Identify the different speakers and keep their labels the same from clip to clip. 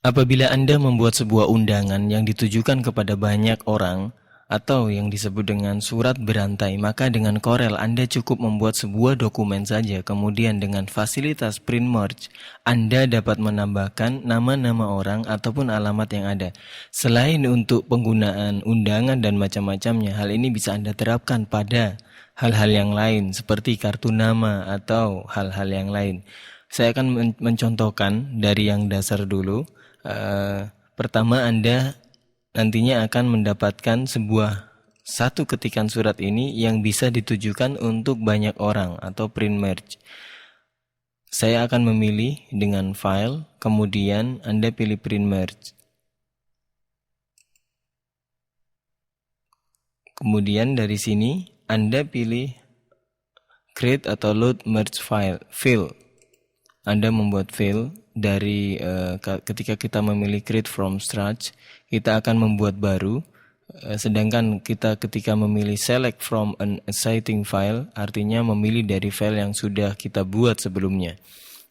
Speaker 1: Apabila Anda membuat sebuah undangan yang ditujukan kepada banyak orang atau yang disebut dengan surat berantai, maka dengan Corel Anda cukup membuat sebuah dokumen saja. Kemudian dengan fasilitas print merge, Anda dapat menambahkan nama-nama orang ataupun alamat yang ada. Selain untuk penggunaan undangan dan macam-macamnya, hal ini bisa Anda terapkan pada hal-hal yang lain seperti kartu nama atau hal-hal yang lain. Saya akan mencontohkan dari yang dasar dulu. Pertama, Anda nantinya akan mendapatkan satu ketikan surat ini yang bisa ditujukan untuk banyak orang atau print merge. Saya akan memilih dengan file, kemudian Anda pilih print merge. Kemudian dari sini Anda pilih create atau load merge file. Anda membuat file dari ketika kita memilih create from scratch, kita akan membuat baru. Sedangkan kita ketika memilih select from an existing file, artinya memilih dari file yang sudah kita buat sebelumnya.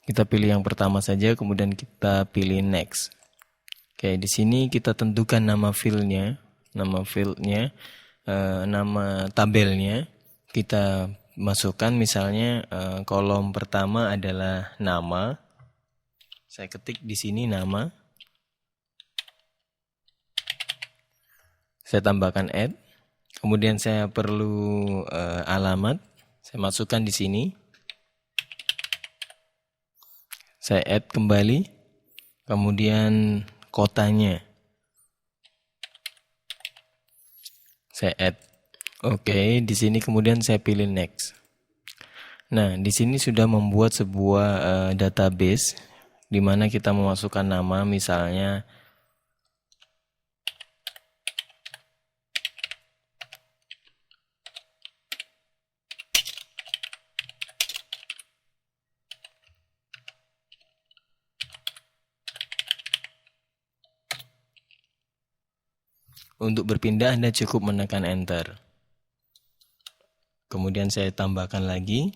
Speaker 1: Kita pilih yang pertama saja, kemudian kita pilih next. Oke, di sini kita tentukan nama filenya, nama tabelnya. Kita masukkan misalnya kolom pertama adalah nama. Saya ketik di sini nama. Saya tambahkan add. Kemudian saya perlu alamat. Saya masukkan di sini. Saya add kembali. Kemudian kotanya. Saya add. Oke, di sini kemudian saya pilih next. Nah, di sini sudah membuat sebuah database di mana kita memasukkan nama misalnya untuk berpindah Anda cukup menekan enter. Kemudian saya tambahkan lagi.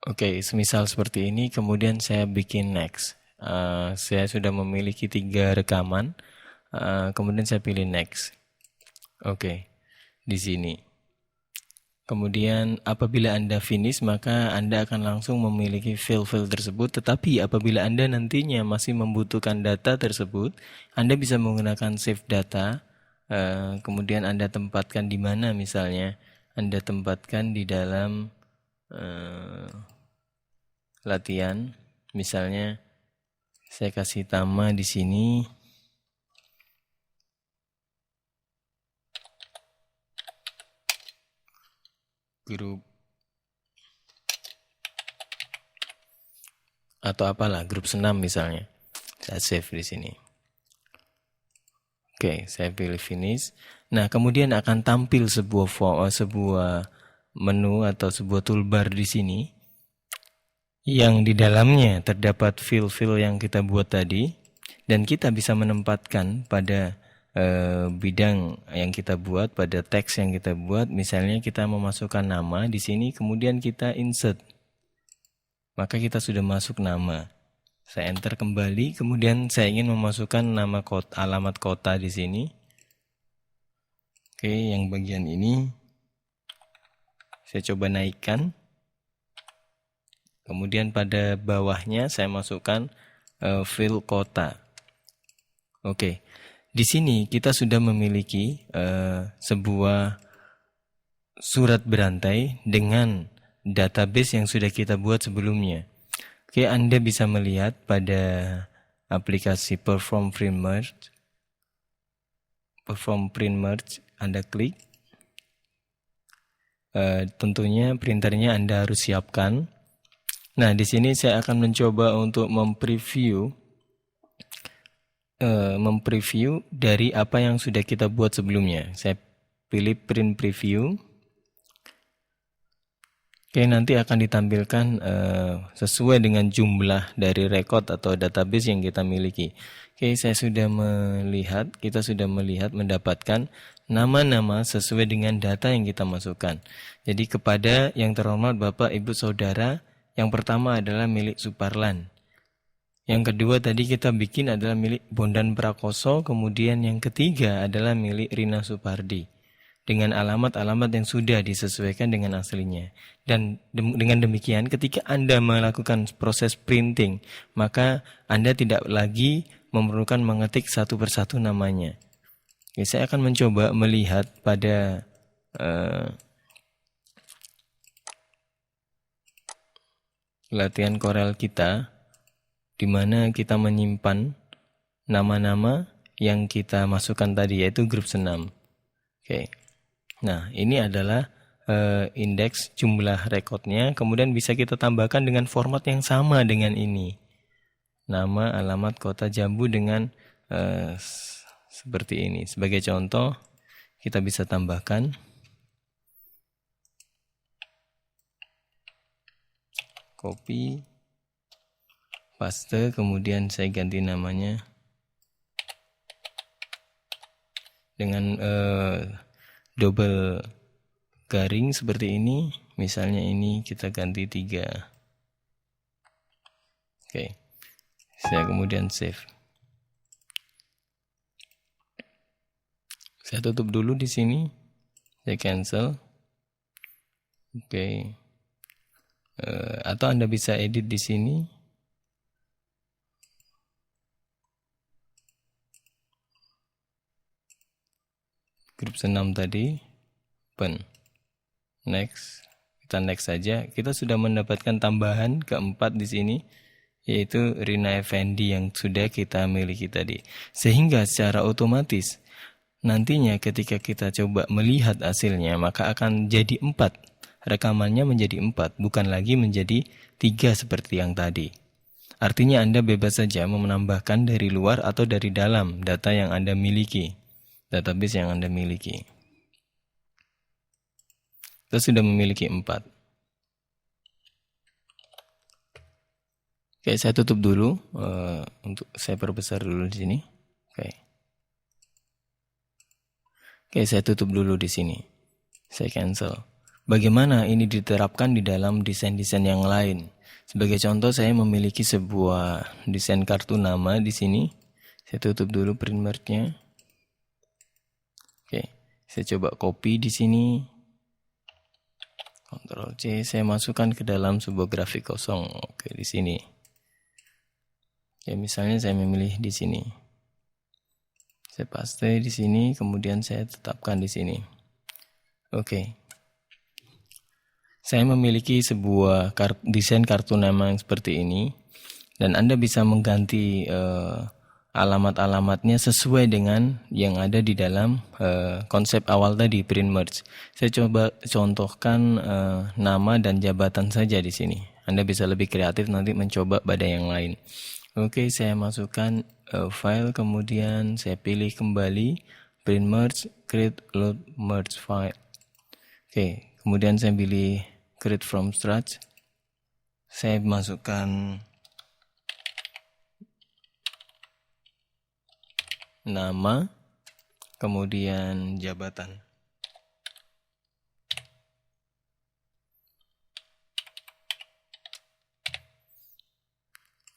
Speaker 1: Oke, semisal seperti ini, kemudian saya bikin next. Saya sudah memiliki 3 rekaman, kemudian saya pilih next. Oke, di sini. Kemudian apabila Anda finish, maka Anda akan langsung memiliki file-file tersebut. Tetapi apabila Anda nantinya masih membutuhkan data tersebut, Anda bisa menggunakan save data. Kemudian Anda tempatkan di mana misalnya. Anda tempatkan di dalam latihan. Misalnya saya kasih nama di sini. Grup atau apalah, grup senam misalnya. Saya save di sini. Oke, saya pilih finish. Nah, kemudian akan tampil sebuah menu atau sebuah toolbar di sini yang di dalamnya terdapat file-file yang kita buat tadi dan kita bisa menempatkan pada bidang yang kita buat, pada teks yang kita buat. Misalnya kita memasukkan nama di sini, kemudian kita insert. Maka kita sudah masuk nama. Saya enter kembali, kemudian saya ingin memasukkan nama alamat kota di sini. Oke, yang bagian ini saya coba naikkan. Kemudian pada bawahnya saya masukkan file kota. Oke, di sini kita sudah memiliki sebuah surat berantai dengan database yang sudah kita buat sebelumnya. Oke, Anda bisa melihat pada aplikasi Perform Print Merge. Anda klik. Tentunya printernya Anda harus siapkan. Nah, di sini saya akan mencoba untuk mempreview dari apa yang sudah kita buat sebelumnya. Saya pilih print preview. Oke, nanti akan ditampilkan sesuai dengan jumlah dari record atau database yang kita miliki. Oke, kita sudah melihat mendapatkan nama-nama sesuai dengan data yang kita masukkan. Jadi kepada yang terhormat Bapak Ibu Saudara, yang pertama adalah milik Suparlan. Yang kedua tadi kita bikin adalah milik Bondan Prakoso, kemudian yang ketiga adalah milik Rina Supardi. Dengan alamat-alamat yang sudah disesuaikan dengan aslinya. Dan dengan demikian ketika Anda melakukan proses printing, maka Anda tidak lagi memerlukan mengetik satu persatu namanya. Oke, saya akan mencoba melihat pada latihan Corel kita, di mana kita menyimpan nama-nama yang kita masukkan tadi, yaitu grup senam. Oke. Nah, ini adalah indeks jumlah rekodnya. Kemudian bisa kita tambahkan dengan format yang sama dengan ini. Nama, alamat, kota Jambu dengan seperti ini. Sebagai contoh, kita bisa tambahkan copy, paste, kemudian saya ganti namanya dengan double garing seperti ini. Misalnya ini kita ganti 3. Oke. Saya kemudian save. Saya tutup dulu di sini. Saya cancel. Oke. Atau Anda bisa edit di sini. Grup senam tadi. Open. Next. Kita next saja. Kita sudah mendapatkan tambahan keempat di sini, yaitu Rina Effendi yang sudah kita miliki tadi. Sehingga secara otomatis nantinya ketika kita coba melihat hasilnya, maka akan jadi 4. Rekamannya menjadi 4, bukan lagi menjadi 3 seperti yang tadi. Artinya Anda bebas saja menambahkan dari luar atau dari dalam data yang Anda miliki, database yang Anda miliki. Kita sudah memiliki 4. Oke, saya tutup dulu. Untuk saya perbesar dulu di sini. Oke, saya tutup dulu di sini. Saya cancel. Bagaimana ini diterapkan di dalam desain-desain yang lain? Sebagai contoh, saya memiliki sebuah desain kartu nama di sini. Saya tutup dulu print merge-nya. Oke, saya coba copy di sini. Ctrl C, saya masukkan ke dalam sebuah grafik kosong. Oke, di sini. Ya, misalnya saya memilih di sini. Saya paste di sini, kemudian saya tetapkan di sini. Oke. Saya memiliki sebuah desain kartu nama yang seperti ini, dan Anda bisa mengganti alamat-alamatnya sesuai dengan yang ada di dalam konsep awal tadi, print merge. Saya coba contohkan nama dan jabatan saja di sini. Anda bisa lebih kreatif nanti mencoba pada yang lain. Oke, saya masukkan file, kemudian saya pilih kembali print merge, create load merge file. Oke, kemudian saya pilih create from scratch. Saya masukkan nama, kemudian jabatan.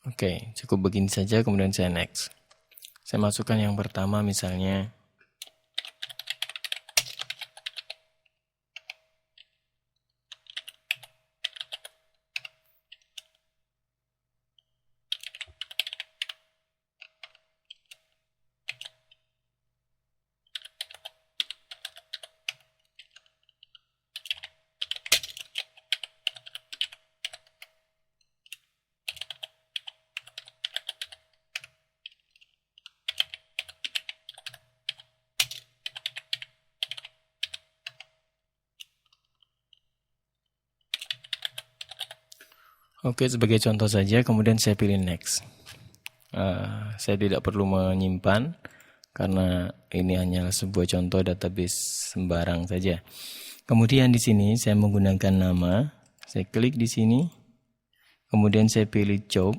Speaker 1: Oke, cukup begini saja, kemudian saya next. Saya masukkan yang pertama misalnya Oke, sebagai contoh saja, kemudian saya pilih next. Saya tidak perlu menyimpan karena ini hanyalah sebuah contoh database sembarang saja. Kemudian di sini saya menggunakan nama, saya klik di sini, kemudian saya pilih job,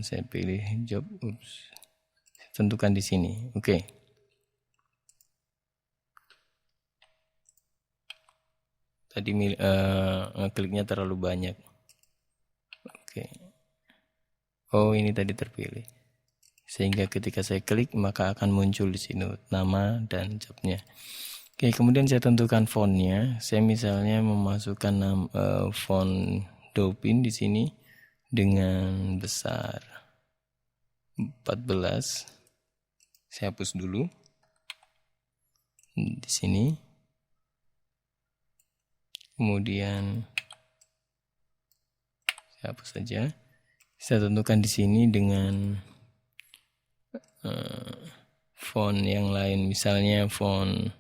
Speaker 1: saya pilih job, tentukan di sini, oke. Tadi kliknya terlalu banyak, oke. Oh, ini tadi terpilih. Sehingga ketika saya klik maka akan muncul di sini nama dan jobnya. Oke, kemudian saya tentukan fontnya. Saya misalnya memasukkan font Dopin di sini dengan besar 14. Saya hapus dulu di sini. Kemudian saya hapus saja. Saya tentukan di sini dengan font yang lain, misalnya font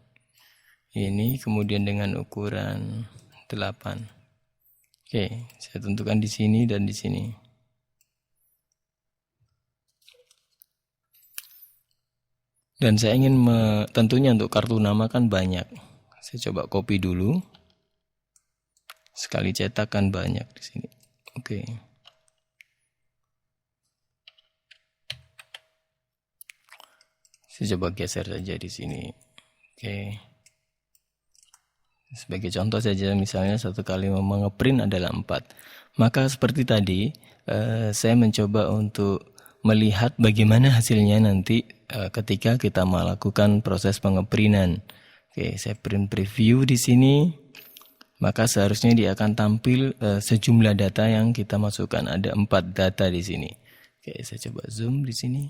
Speaker 1: ini, kemudian dengan ukuran 8. Oke, saya tentukan di sini dan di sini. Dan saya ingin tentunya untuk kartu nama kan banyak. Saya coba copy dulu. Sekali cetak kan banyak di sini. Oke. Saya coba geser saja di sini. Oke. Sebagai contoh saja, misalnya satu kali mengeprint adalah 4. Maka seperti tadi, saya mencoba untuk melihat bagaimana hasilnya nanti ketika kita melakukan proses pengeprintan. Oke, saya print preview di sini. Maka seharusnya dia akan tampil sejumlah data yang kita masukkan. Ada 4 data di sini. Oke, saya coba zoom di sini.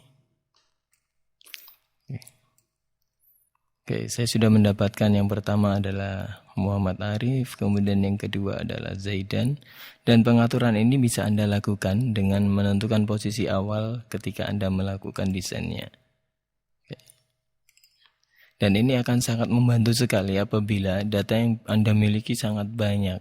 Speaker 1: Oke, saya sudah mendapatkan yang pertama adalah Muhammad Arif, kemudian yang kedua adalah Zaidan, dan pengaturan ini bisa Anda lakukan dengan menentukan posisi awal ketika Anda melakukan desainnya. Oke. Dan ini akan sangat membantu sekali apabila data yang Anda miliki sangat banyak.